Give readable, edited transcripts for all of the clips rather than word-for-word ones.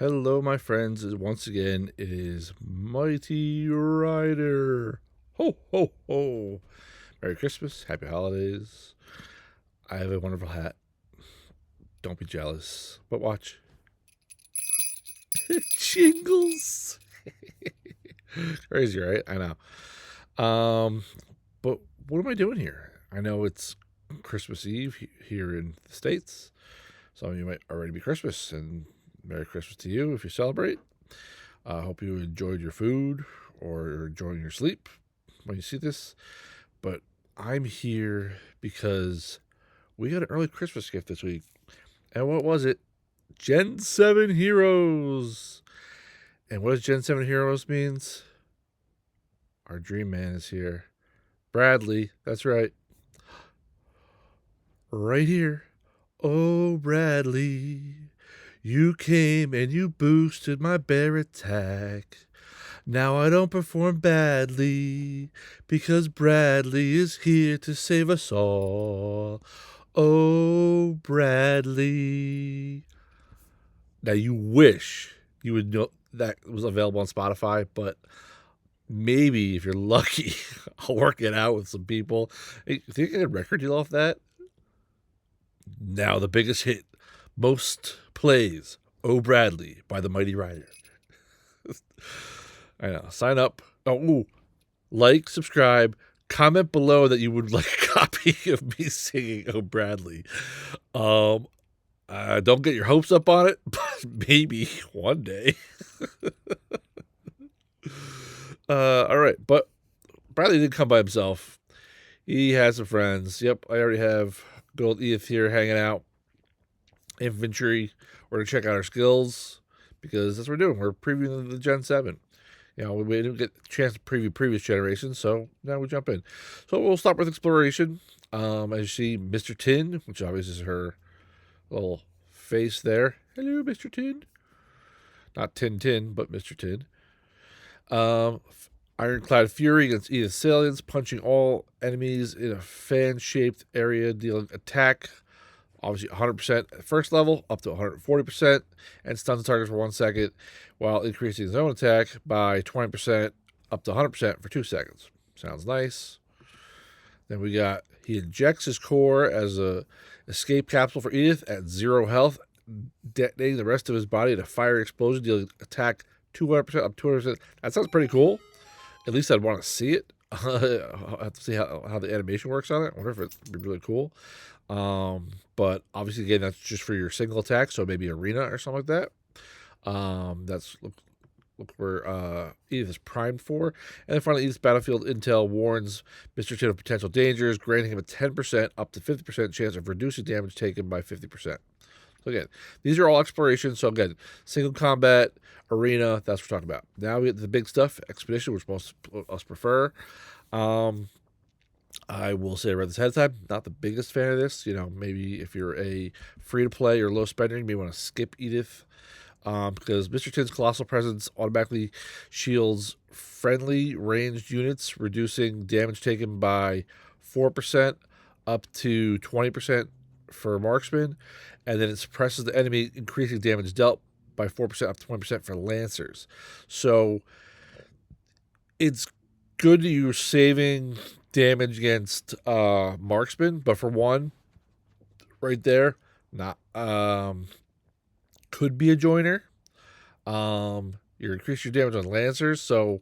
Hello, my friends. Once again, it is Mighty Rider. Ho, ho, ho. Merry Christmas. Happy holidays. I have a wonderful hat. Don't be jealous. But watch. Jingles. Crazy, right? I know. But what am I doing here? I know it's Christmas Eve here in the States. Some of you might already be Christmas, and Merry Christmas to you if you celebrate. I hope you enjoyed your food or enjoying your sleep when you see this. But I'm here because we got an early Christmas gift this week. And what was it? Gen 7 Heroes. And what does Gen 7 Heroes means? Our dream man is here. Bradley, that's right. Right here. Oh, Bradley, you came and you boosted my bear attack. Now I don't perform badly, because Bradley is here to save us all. Oh, Bradley. Now you wish you would know that was available on Spotify, but maybe if you're lucky, I'll work it out with some people. Hey, you think I get a record deal off that? Now the biggest hit, most plays, Oh Bradley by the Mighty Rider. I know. Sign up. Oh, ooh, like, subscribe, comment below that you would like a copy of me singing Oh Bradley. Don't get your hopes up on it, but maybe one day. All right, but Bradley didn't come by himself. He has some friends. Yep, I already have good old Edith here hanging out. Infantry. We're gonna check out our skills because that's what we're doing. We're previewing the Gen 7. You know, we didn't get a chance to preview previous generations, so now we jump in. So we'll start with exploration. As you see, Mr. Tin, which obviously is her little face there. Hello, Mr. Tin. Not Tin Tin, but Mr. Tin. Um, Ironclad Fury against Edith Salients, punching all enemies in a fan-shaped area, dealing attack. Obviously, 100% at first level, up to 140%, and stuns targets for 1 second, while increasing his own attack by 20%, up to 100% for 2 seconds. Sounds nice. Then we got, he injects his core as a escape capsule for Edith at 0 health, detonating the rest of his body in a fire explosion, dealing attack 200%, up 200%. That sounds pretty cool. At least I'd want to see it. I'll have to see how the animation works on it. I wonder if it'd be really cool. But obviously, again, that's just for your single attack, so maybe arena or something like that. That's look where Edith is primed for. And then finally, Edith's battlefield intel warns Mr. Tin of potential dangers, granting him a 10% up to 50% chance of reducing damage taken by 50%. So again, these are all exploration. So again, single combat, arena, that's what we're talking about. Now we get the big stuff, expedition, which most of us prefer. I will say right this ahead of time, not the biggest fan of this. You know, maybe if you're a free to play or low spender, you may want to skip Edith. Because Mr. Tin's Colossal Presence automatically shields friendly ranged units, reducing damage taken by 4% up to 20% for marksmen, and then it suppresses the enemy, increasing damage dealt by 4% up to 20% for lancers. So it's good that you're saving damage against marksmen, but for one, right there, not could be a joiner. You increase your damage on lancers, so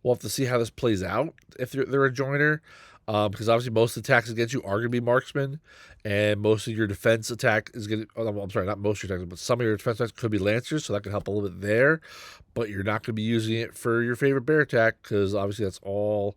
we'll have to see how this plays out if they're a joiner. Because obviously most attacks against you are going to be marksmen, and most of your defense attack is going to. Oh, I'm sorry, not most of your attacks, but some of your defense attacks could be lancers, so that could help a little bit there. But you're not going to be using it for your favorite bear attack because obviously that's all.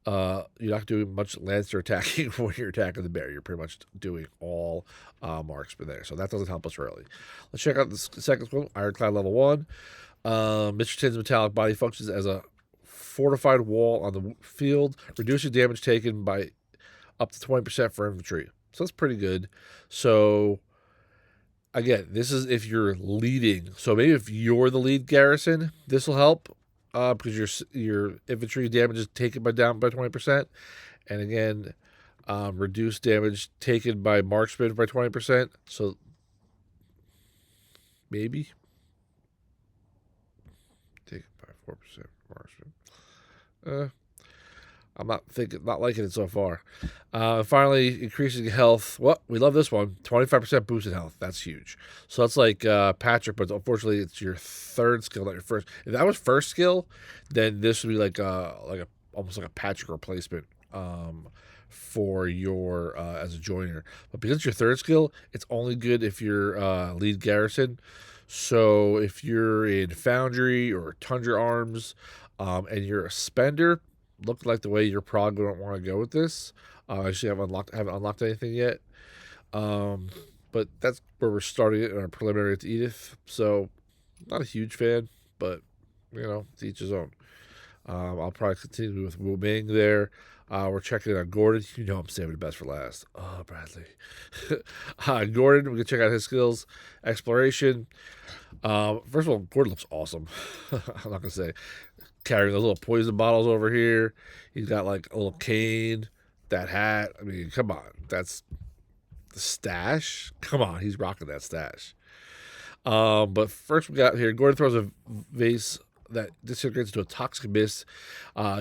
You're not doing much lancer attacking when you're attacking the bear. You're pretty much doing all marksmen there, so that doesn't help us really. Let's check out the second one, Ironclad level 1. Mr. Tin's metallic body functions as a fortified wall on the field, reducing damage taken by up to 20% for infantry. So that's pretty good. So again, this is if you're leading. So maybe if you're the lead garrison, this will help because your infantry damage is taken down by 20%, and again, reduced damage taken by marksmen by 20%. So maybe 4% marksman. I'm not liking it so far. Finally, increasing health. Well, we love this one. 25% boosted health. That's huge. So that's like Patrick, but unfortunately, it's your third skill, not your first. If that was first skill, then this would be like a almost like a Patrick replacement for your as a joiner. But because it's your third skill, it's only good if you're lead garrison. So if you're in Foundry or Tundra Arms, and you're a spender, look like the way you're probably going to want to go with this. I actually haven't unlocked anything yet. But that's where we're starting it in our preliminary to Edith. So not a huge fan, but to each his own. I'll probably continue with Wu Ming there. We're checking out Gordon. I'm saving the best for last. Oh, Bradley. Gordon, we can check out his skills. Exploration. First of all, Gordon looks awesome. I'm not going to say. Carrying those little poison bottles over here. He's got like a little cane, that hat. I mean, come on. That's the stash. Come on. He's rocking that stash. But first we got here, Gordon throws a vase that disintegrates into a toxic mist,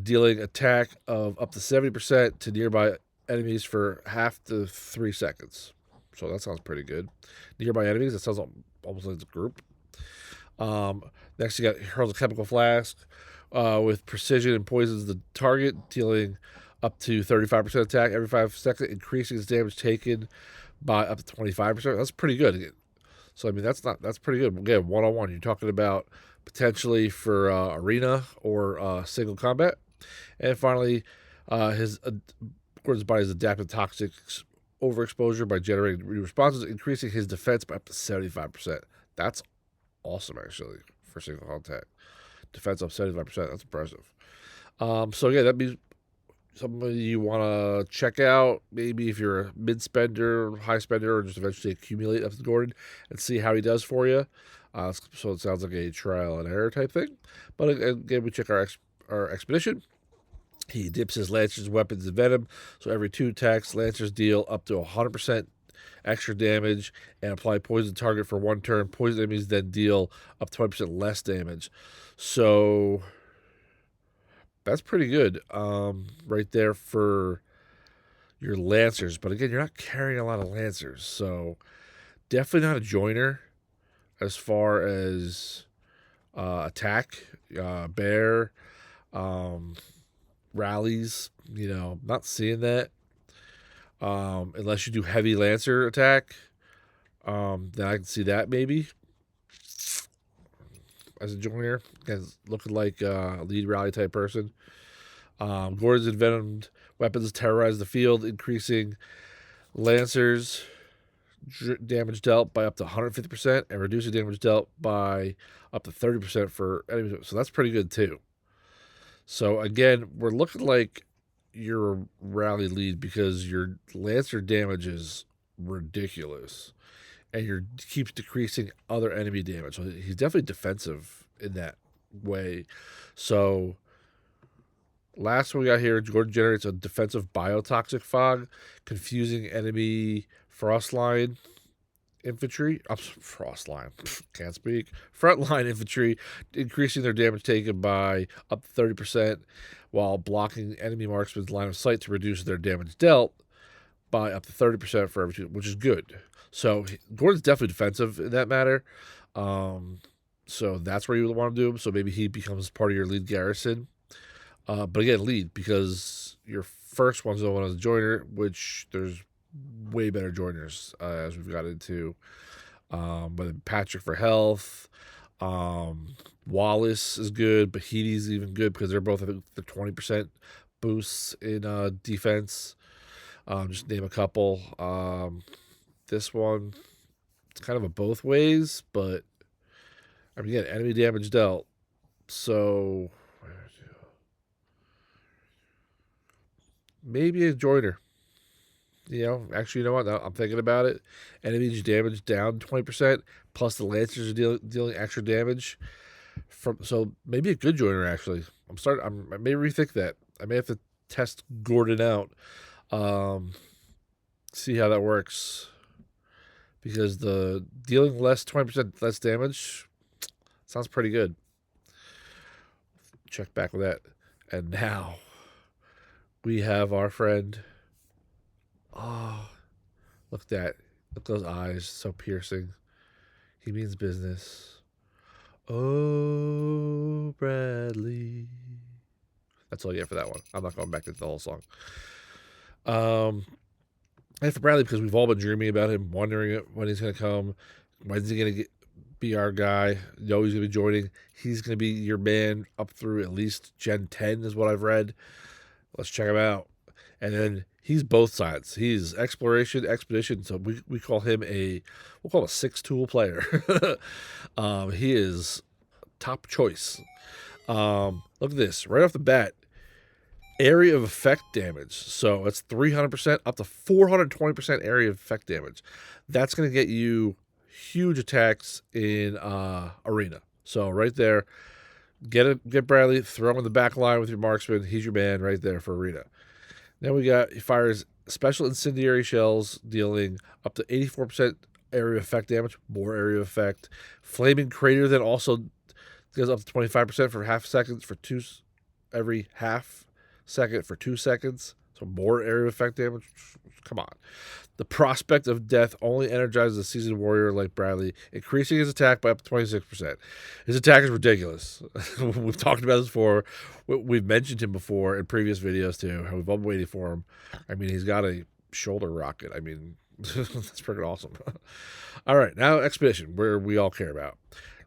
dealing attack of up to 70% to nearby enemies for half to 3 seconds. So that sounds pretty good. Nearby enemies, that sounds almost like a group. Next, you got hurls a chemical flask with precision and poisons the target, dealing up to 35% attack every 5 seconds, increasing its damage taken by up to 25%. That's pretty good. So I mean, that's pretty good. Again, 1-on-1. You're talking about potentially for arena or single combat. And finally, Gordon's body is adapted to toxic overexposure by generating responses, increasing his defense by up to 75%. That's awesome, actually, for single contact. Defense up 75%. That's impressive. So yeah, that'd be somebody you want to check out. Maybe if you're a mid spender, high spender, or just eventually accumulate up to Gordon and see how he does for you. So it sounds like a trial and error type thing. But again, we check our expedition. He dips his lancers, weapons, and venom. So every 2 attacks, lancers deal up to 100% extra damage and apply poison target for 1 turn. Poison enemies then deal up to 20% less damage. So that's pretty good right there for your lancers. But again, you're not carrying a lot of lancers. So definitely not a joiner as far as attack, bear, rallies. Not seeing that. Unless you do heavy lancer attack, then I can see that maybe as a joiner. Again, looking like a lead rally type person. Gordon's envenomed weapons terrorize the field, increasing lancers damage dealt by up to 150% and reducing damage dealt by up to 30% for enemies. So that's pretty good too. So again, we're looking like you're a rally lead because your lancer damage is ridiculous, and your keeps decreasing other enemy damage. So he's definitely defensive in that way. So last one we got here, Gordon generates a defensive biotoxic fog, confusing enemy frontline infantry. Frontline, can't speak. Frontline infantry, increasing their damage taken by up to 30%, while blocking enemy marksman's line of sight to reduce their damage dealt by up to 30% for every 2, which is good. So Gordon's definitely defensive in that matter. So that's where you want to do him. So maybe he becomes part of your lead garrison. But again, lead, because your first one's the one as a joiner, which there's way better joiners as we've got into. But Patrick for health. Wallace is good. Bahiti's even good because they're both, I think, the 20% boosts in defense. Just name a couple. This one, it's kind of a both ways, but I mean, again, enemy damage dealt. So maybe a joiner. Actually, you know what? I'm thinking about it. Enemy damage down 20%, plus the lancers are dealing extra damage. So maybe a good joiner, actually. I may rethink that. I may have to test Gordon out. See how that works. Because the dealing 20% less damage sounds pretty good. check back with that. And now we have our friend. Oh, look at that. Look at those eyes, so piercing. He means business. Oh, Bradley. That's all you get for that one. I'm not going back into the whole song. And for Bradley, because we've all been dreaming about him, wondering when he's going to come. When's he going to be our guy? You know he's going to be joining. He's going to be your man up through at least Gen 10 is what I've read. Let's check him out. And then he's both sides. He's exploration, expedition. So we call him we'll call him a 6-tool player. He is top choice. Look at this. Right off the bat, area of effect damage. So it's 300% up to 420% area of effect damage. That's going to get you huge attacks in arena. So right there, get Bradley, throw him in the back line with your marksman. He's your man right there for arena. Then he fires special incendiary shells, dealing up to 84% area effect damage, more area effect. Flaming crater that also goes up to 25% for half seconds for every half second for 2 seconds. So more area effect damage. Come on. The prospect of death only energizes a seasoned warrior like Bradley, increasing his attack by up to 26%. His attack is ridiculous. We've talked about this before. We've mentioned him before in previous videos too. We've all been waiting for him. I mean, he's got a shoulder rocket. I mean, that's freaking awesome. All right, now Expedition, where we all care about.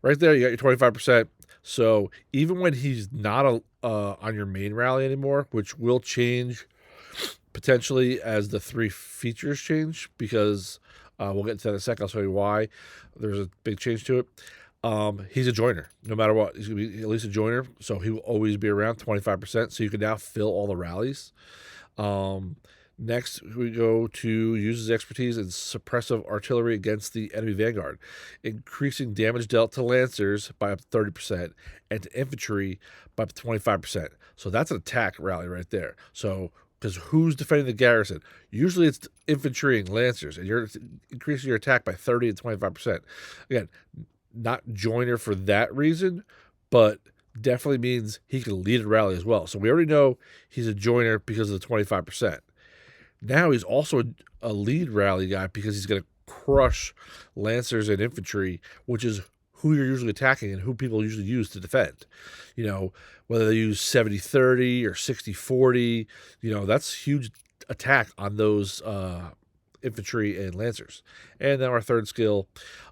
Right there, you got your 25%. So even when he's not on your main rally anymore, which will change potentially as the 3 features change, because we'll get into that in a second. I'll show you why. There's a big change to it. He's a joiner. No matter what, he's going to be at least a joiner, so he will always be around 25%. So you can now fill all the rallies. Next, we go to use his expertise in suppressive artillery against the enemy vanguard, increasing damage dealt to lancers by up to 30% and to infantry by up to 25%. So that's an attack rally right there. So, because who's defending the garrison? Usually it's infantry and lancers, and you're increasing your attack by 30 and 25%. Again, not joiner for that reason, but definitely means he can lead a rally as well. So we already know he's a joiner because of the 25%. Now he's also a lead rally guy because he's going to crush lancers and infantry, which is who you're usually attacking and who people usually use to defend. You know, whether they use 70-30 or 60-40, you know, that's huge attack on those infantry and lancers. And then our third skill,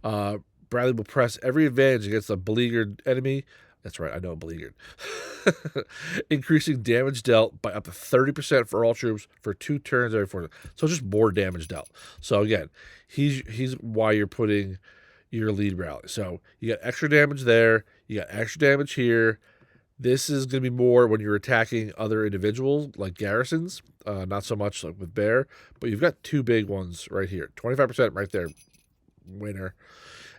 Bradley will press every advantage against a beleaguered enemy. That's right, I know beleaguered. Increasing damage dealt by up to 30% for all troops for 2 turns every 4 turns. So just more damage dealt. So again, he's why you're putting your lead rally. So you got extra damage there. You got extra damage here. This is going to be more when you're attacking other individuals like garrisons. Not so much like with Bear. But you've got 2 big ones right here. 25% right there. Winner.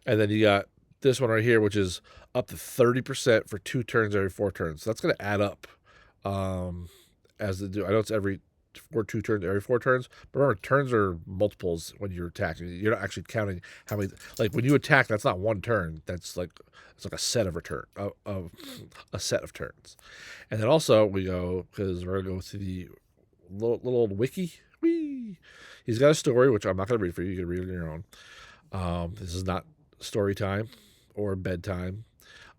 And then you got this one right here, which is up to 30% for 2 turns every 4 turns. So that's going to add up as the do. I know it's every 2 turns every 4 turns, but remember, turns are multiples when you're attacking. You're not actually counting how many. Like when you attack, that's not 1 turn. That's like it's like a set of a set of turns. And then also we go because we're gonna go to the little old wiki. Whee! He's got a story which I'm not gonna read for you. You can read it on your own. This is not story time or bedtime.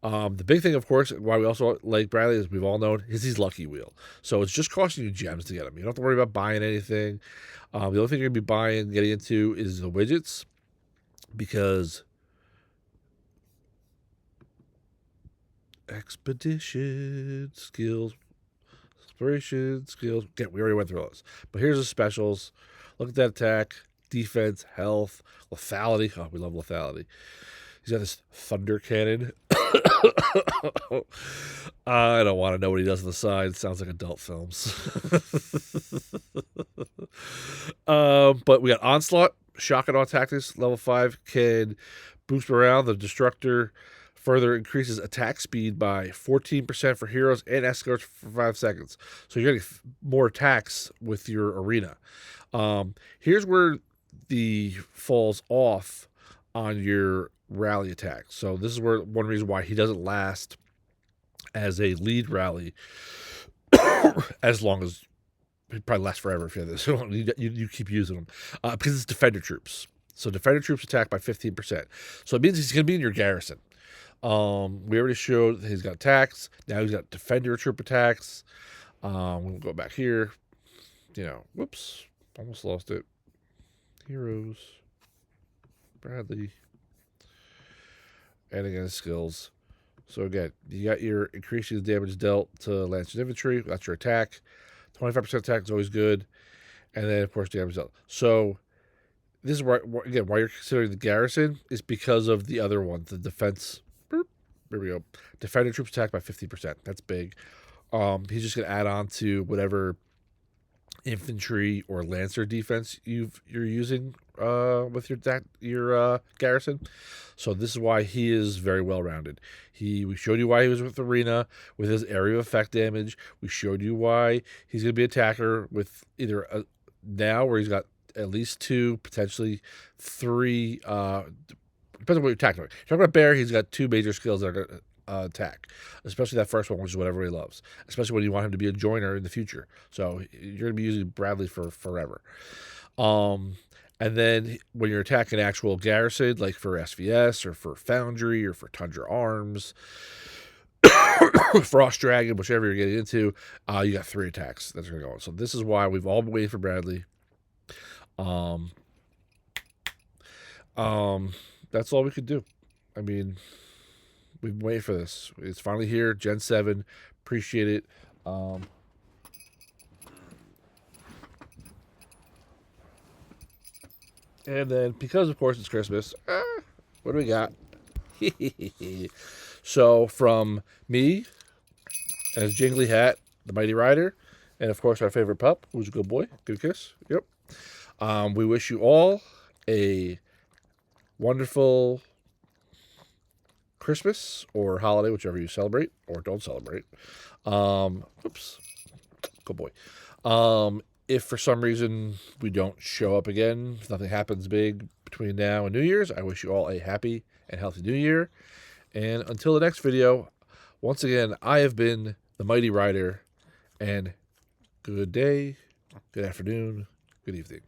The big thing, of course, why we also like Bradley, as we've all known, is he's Lucky Wheel. So it's just costing you gems to get him. You don't have to worry about buying anything. The only thing you're going to be getting into is the widgets, because expedition skills, exploration skills. Again, we already went through those. But here's the specials. Look at that attack, defense, health, lethality. Oh, we love lethality. He's got this thunder cannon. I don't want to know what he does on the side. It sounds like adult films. But we got Onslaught, Shock and Awe Tactics, level 5, can boost around. The Destructor further increases attack speed by 14% for heroes and escorts for 5 seconds. So you're getting more attacks with your arena. Here's where the falls off on your rally attack. So this is where one reason why he doesn't last as a lead rally, as long as it probably lasts forever if you have this. You keep using them because it's defender troops. So defender troops attack by 15%. So it means he's going to be in your garrison. We already showed that he's got attacks. Now he's got defender troop attacks. We'll go back here. Whoops, almost lost it. Heroes, Bradley, and again skills. So again, you got your increasing the damage dealt to Lancer's infantry. That's your attack. 25% attack is always good, and then of course damage dealt. So this is why you're considering the garrison is because of the other one, the defense. There we go. Defender troops attack by 50%. That's big. He's just gonna add on to whatever infantry or lancer defense you're using with your garrison. So this is why he is very well rounded. We showed you why he was with Arena with his area of effect damage. We showed you why he's going to be attacker with either now where he's got at least 2, potentially 3. Depends on what you're attacking. If you're talking about Bear, he's got 2 major skills that are going to attack, especially that first one, which is what everybody loves, especially when you want him to be a joiner in the future. So you're going to be using Bradley for forever. And then when you're attacking actual garrison, like for SVS or for Foundry or for Tundra Arms, Frost Dragon, whichever you're getting into, you got 3 attacks that's going to go on. So this is why we've all been waiting for Bradley. That's all we could do. I mean, we've been waiting for this. It's finally here. Gen 7. Appreciate it. And then, because of course it's Christmas, what do we got? So from me, as Jingly Hat, the Mighty Rider, and of course our favorite pup, who's a good boy, good kiss. Yep. We wish you all a wonderful Christmas or holiday, whichever you celebrate or don't celebrate. Oops, good boy. If for some reason we don't show up again, if nothing happens big between now and New Year's, I wish you all a happy and healthy New Year. And until the next video, once again, I have been the Mighty Rider, and good day, good afternoon, good evening.